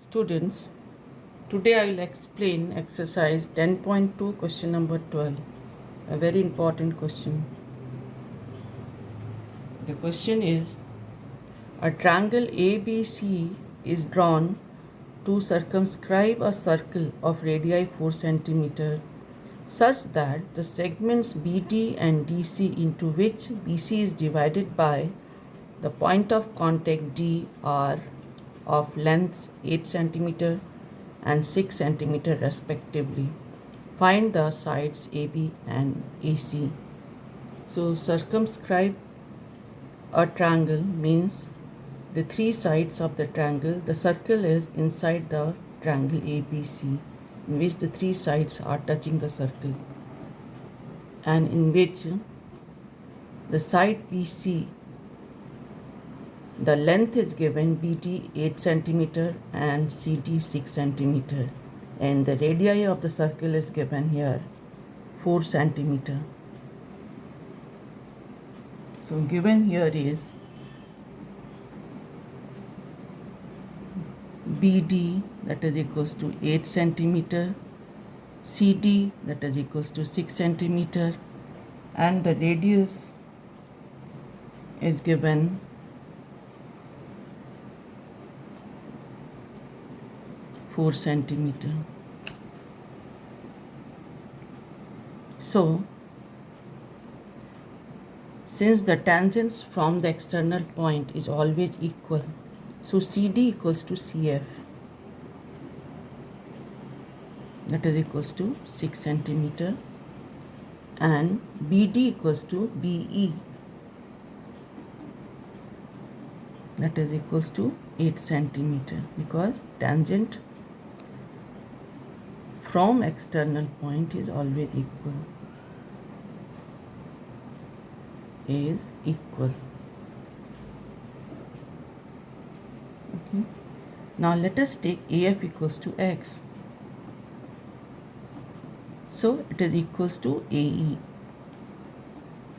Students, today I will explain exercise 10.2 question number 12, a very important question. The question is, a triangle ABC is drawn to circumscribe a circle of radii 4 cm such that the segments BD and DC into which BC is divided by the point of contact D are of lengths 8 cm and 6 cm respectively. Find the sides AB and AC. So circumscribe a triangle means the three sides of the triangle. The circle is inside the triangle ABC, in which the three sides are touching the circle, and in which the side BC, the length is given BD 8 cm and CD 6 cm, and the radii of the circle is given here 4 cm. So given here is BD, that is equals to 8 cm, CD, that is equals to 6 cm, and the radius is given 4 cm. So since the tangents from the external point is always equal, so CD equals to CF, that is equals to 6 cm, and BD equals to BE, that is equals to 8 cm, because tangent from external point is always equal. Is equal. Okay. Now let us take AF equals to X. So it is equals to AE.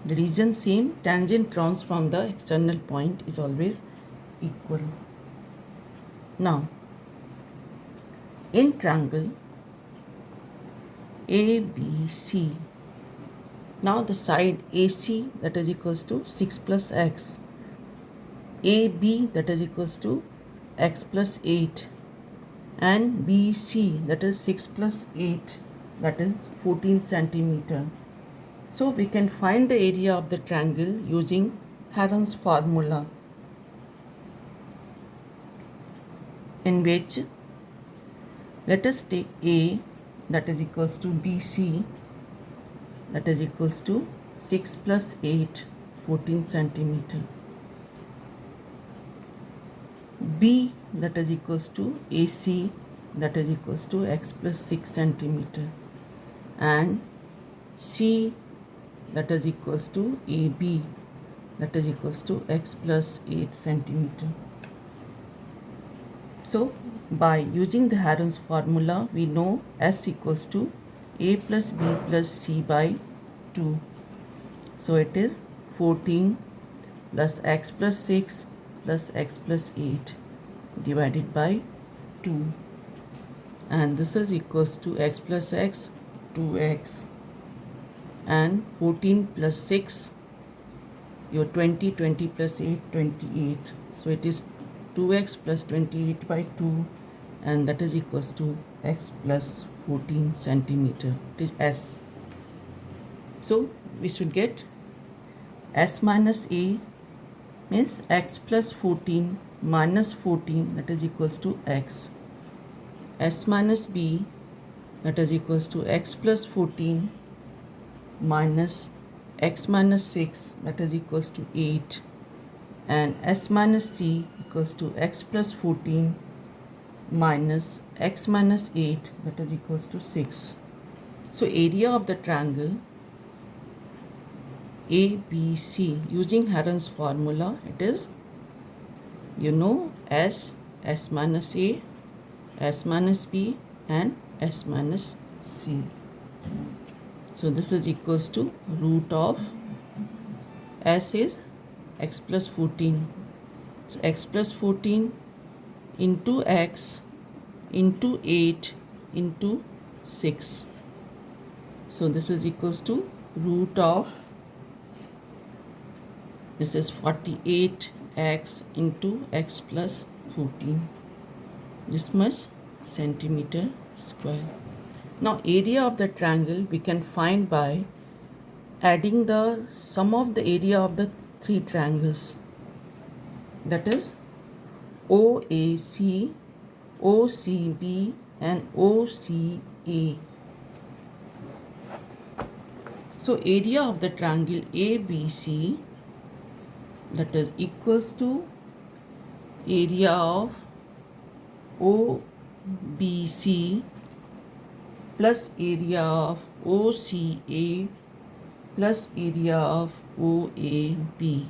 The reason same, tangent drawn from the external point is always equal. Now in triangle ABC, now the side AC, that is equals to 6 plus X, AB, that is equals to X plus 8, and BC, that is 6 plus 8, that is 14 centimeter. So we can find the area of the triangle using Heron's formula, in which let us take A, that is equals to BC, that is equals to 6 plus 8, 14 centimeter. B, that is equals to AC, that is equals to X plus 6 centimeter. And C, that is equals to AB, that is equals to X plus 8 centimeter. So by using the Heron's formula, we know S equals to A plus B plus C by 2. So it is 14 plus X plus 6 plus X plus 8 divided by 2. And this is equals to X plus X, 2X. And 14 plus 6, your 20, 20 plus 8, 28. So it is 2x plus 28 by 2, and that is equals to x plus 14 centimeter. It is S. So we should get S minus A means x plus 14 minus 14, that is equals to x. S minus B, that is equals to x plus 14 minus x minus 6, that is equals to 8, and S minus C equals to x plus 14 minus x minus 8, that is equals to 6. So area of the triangle ABC using Heron's formula, it is, S, S minus A, S minus B, and S minus C. So this is equals to root of S is x plus 14. So x plus 14 into x into 8 into 6. So this is equals to root of, this is 48x into x plus 14. This much centimeter square. Now area of the triangle we can find by adding the sum of the area of the three triangles, that is OAC, OCB and OCA. So area of the triangle ABC, that is equals to area of OBC plus area of OCA plus area of OAB.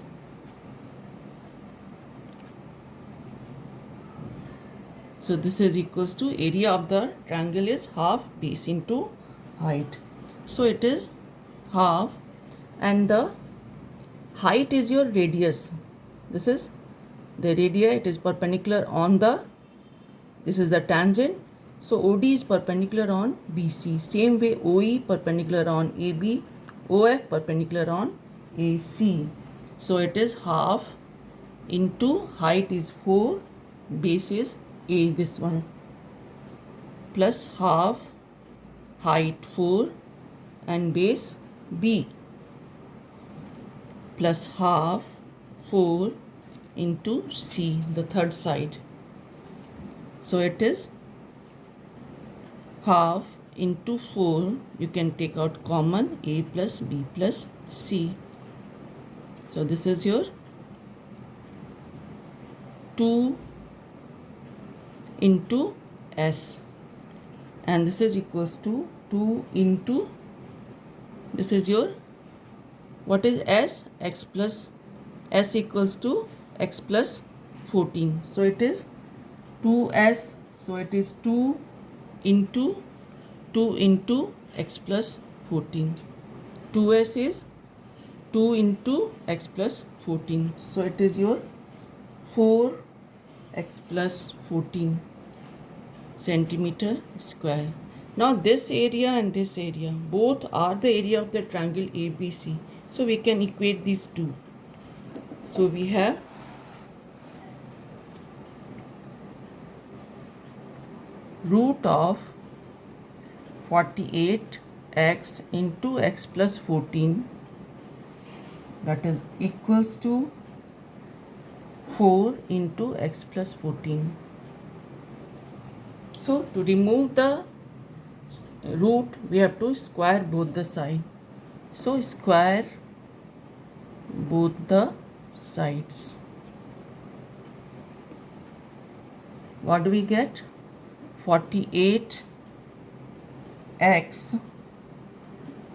So this is equals to area of the triangle is half base into height. So it is half, and the height is your radius. This is the radii, it is perpendicular on the, this is the tangent. So OD is perpendicular on BC. Same way OE perpendicular on AB, OF perpendicular on AC. So it is half into height is 4, base is A, this one, plus half height 4 and base B, plus half 4 into C, the third side. So it is half into 4, you can take out common, A plus B plus C. So this is your 2 into S, and this is equals to 2 into, this is your, what is S? X plus, S equals to X plus 14. So it is 2S, so it is 2 into X plus 14. 2S is 2 into X plus 14. So it is your 4x plus 14 centimeter square. Now this area and this area both are the area of the triangle ABC. So we can equate these two. So we have root of 48x into x plus 14, that is equals to 4 into x plus 14. So to remove the root, we have to square both the sides. So square both the sides. What do we get? 48x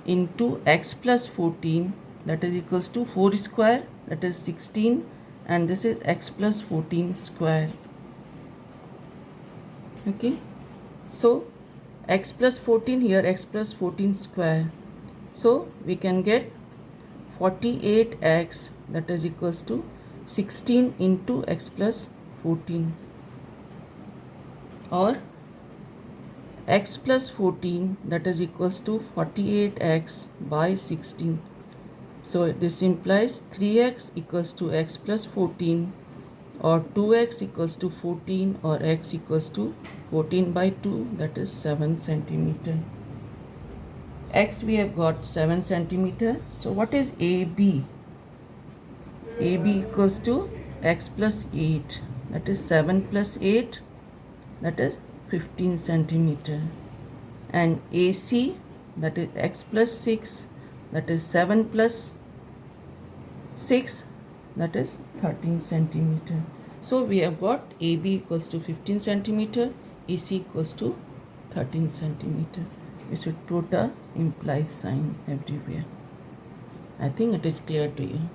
into x plus 14, that is equals to 4 square, that is 16, and this is x plus 14 square. Okay, so x plus 14 here, x plus 14 square. So we can get 48x, that is equals to 16 into x plus 14, or x plus 14, that is equals to 48x by 16. So this implies 3x equals to x plus 14, or 2x equals to 14, or x equals to 14 by 2, that is 7 centimeter. X we have got 7 centimeter. So what is AB? AB equals to x plus 8, that is 7 plus 8, that is 15 centimeter. And AC, that is x plus 6, that is 7 plus 6, that is 13 centimeter. So we have got AB equals to 15 centimeter, AC equals to 13 centimeter. We should put a implies sign everywhere. I think it is clear to you.